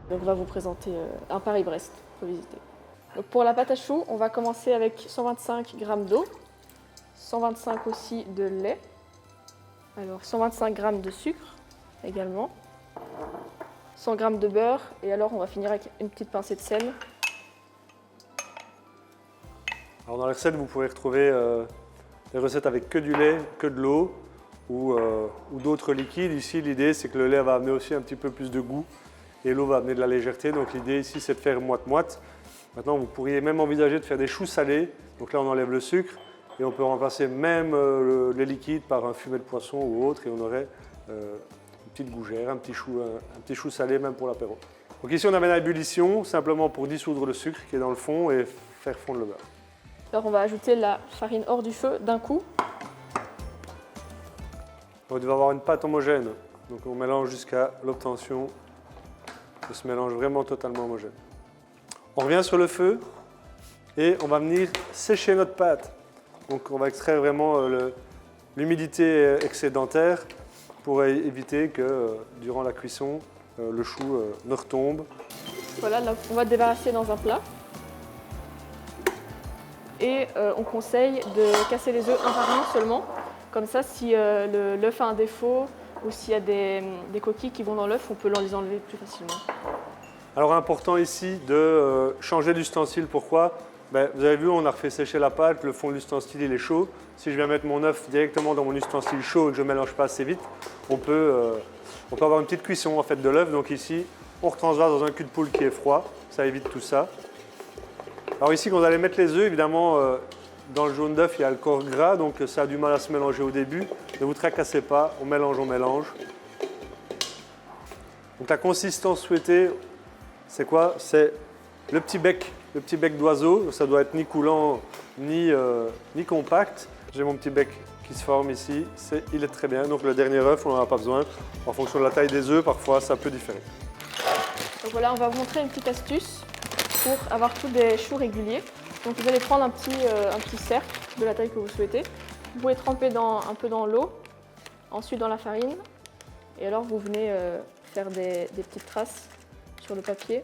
Donc on va vous présenter un Paris-Brest pour visiter. Donc pour la pâte à choux, on va commencer avec 125 g d'eau, 125 aussi de lait, alors 125 g de sucre également, 100 g de beurre et alors on va finir avec une petite pincée de sel. Alors dans les recettes, vous pourrez retrouver des recettes avec que du lait, que de l'eau ou d'autres liquides. Ici, l'idée, c'est que le lait va amener aussi un petit peu plus de goût et l'eau va amener de la légèreté. Donc l'idée ici, c'est de faire moite-moite. Maintenant, vous pourriez même envisager de faire des choux salés. Donc là, on enlève le sucre et on peut remplacer même les liquides par un fumet de poisson ou autre et on aurait une petite gougère, un petit chou salé même pour l'apéro. Donc ici, on amène à ébullition simplement pour dissoudre le sucre qui est dans le fond et faire fondre le beurre. Alors on va ajouter la farine hors du feu d'un coup. On va avoir une pâte homogène. Donc on mélange jusqu'à l'obtention de ce mélange vraiment totalement homogène. On revient sur le feu et on va venir sécher notre pâte. Donc on va extraire vraiment l'humidité excédentaire pour éviter que durant la cuisson, le chou ne retombe. Voilà, là, on va débarrasser dans un plat. Et on conseille de casser les œufs un par un seulement. Comme ça, si l'œuf a un défaut ou s'il y a des coquilles qui vont dans l'œuf, on peut les enlever plus facilement. Alors important ici de changer d'ustensile. Pourquoi? Vous avez vu, on a refait sécher la pâte, le fond de l'ustensile il est chaud. Si je viens mettre mon œuf directement dans mon ustensile chaud et que je ne mélange pas assez vite, on peut avoir une petite cuisson en fait, de l'œuf. Donc ici, on retransvase dans un cul de poule qui est froid, ça évite tout ça. Alors ici, quand vous allez mettre les œufs, évidemment, dans le jaune d'œuf, il y a le corps gras, donc ça a du mal à se mélanger au début. Ne vous tracassez pas, on mélange, on mélange. Donc la consistance souhaitée, c'est quoi? C'est le petit bec d'oiseau. Ça doit être ni coulant, ni compact. J'ai mon petit bec qui se forme ici. Il est très bien. Donc le dernier œuf, on n'en a pas besoin. En fonction de la taille des œufs, parfois, ça peut différer. Donc voilà, on va vous montrer une petite astuce pour avoir tous des choux réguliers. Donc vous allez prendre un petit cercle de la taille que vous souhaitez. Vous pouvez tremper un peu dans l'eau, ensuite dans la farine. Et alors vous venez faire des petites traces sur le papier.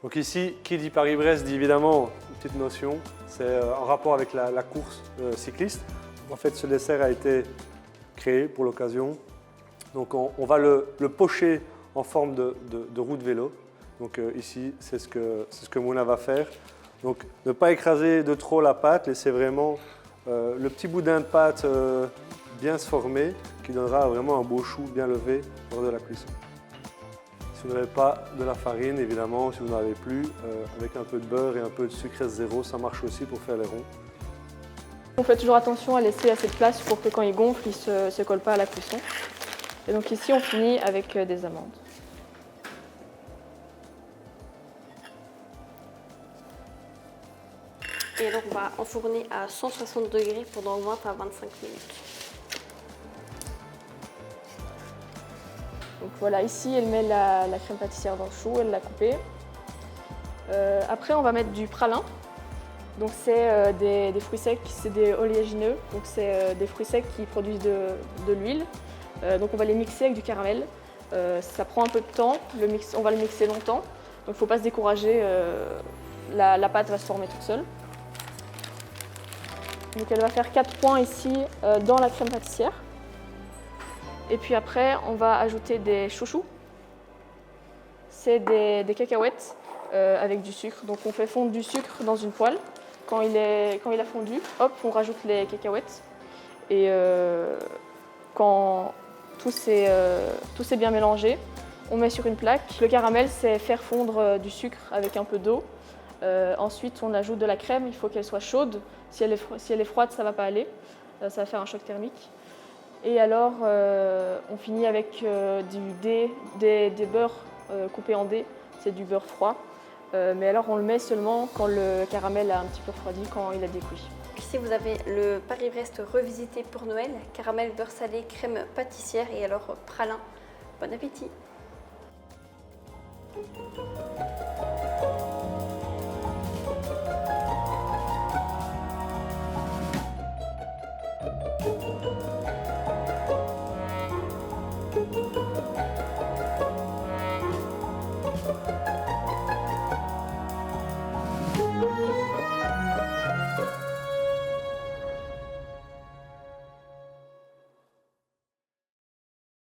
Donc ici, qui dit Paris-Brest dit évidemment une petite notion, c'est en rapport avec la course cycliste. En fait, ce dessert a été créé pour l'occasion. Donc on va le pocher en forme de roue de vélo. Donc ici, c'est ce que Mouna va faire. Donc ne pas écraser de trop la pâte, laissez vraiment le petit boudin de pâte bien se former, qui donnera vraiment un beau chou bien levé lors de la cuisson. Si vous n'avez pas de la farine, évidemment, si vous n'en avez plus, avec un peu de beurre et un peu de sucre zéro, ça marche aussi pour faire les ronds. On fait toujours attention à laisser assez de place pour que quand il gonfle, il ne se colle pas à la cuisson. Et donc ici, on finit avec des amandes. Et alors on va enfourner à 160 degrés pendant 20 à 25 minutes. Donc voilà, ici elle met la crème pâtissière dans le chou, elle l'a coupée. Après on va mettre du pralin. Donc c'est des fruits secs, c'est des oléagineux. Donc c'est des fruits secs qui produisent de l'huile. Donc on va les mixer avec du caramel. Ça prend un peu de temps, on va le mixer longtemps. Donc il ne faut pas se décourager, la pâte va se former toute seule. Donc elle va faire 4 points ici dans la crème pâtissière. Et puis après, on va ajouter des chouchous. C'est des cacahuètes avec du sucre. Donc on fait fondre du sucre dans une poêle. Quand il a fondu, hop, on rajoute les cacahuètes. Et quand tout s'est bien mélangé, on met sur une plaque. Le caramel, c'est faire fondre du sucre avec un peu d'eau. Ensuite, on ajoute de la crème, il faut qu'elle soit chaude. Si elle est froide, ça ne va pas aller. Ça va faire un choc thermique. Et alors, on finit avec des beurres coupés en dés. C'est du beurre froid. Mais alors, on le met seulement quand le caramel a un petit peu refroidi, quand il a décuit. Ici, vous avez le Paris-Brest revisité pour Noël. Caramel, beurre salé, crème pâtissière et alors pralin. Bon appétit!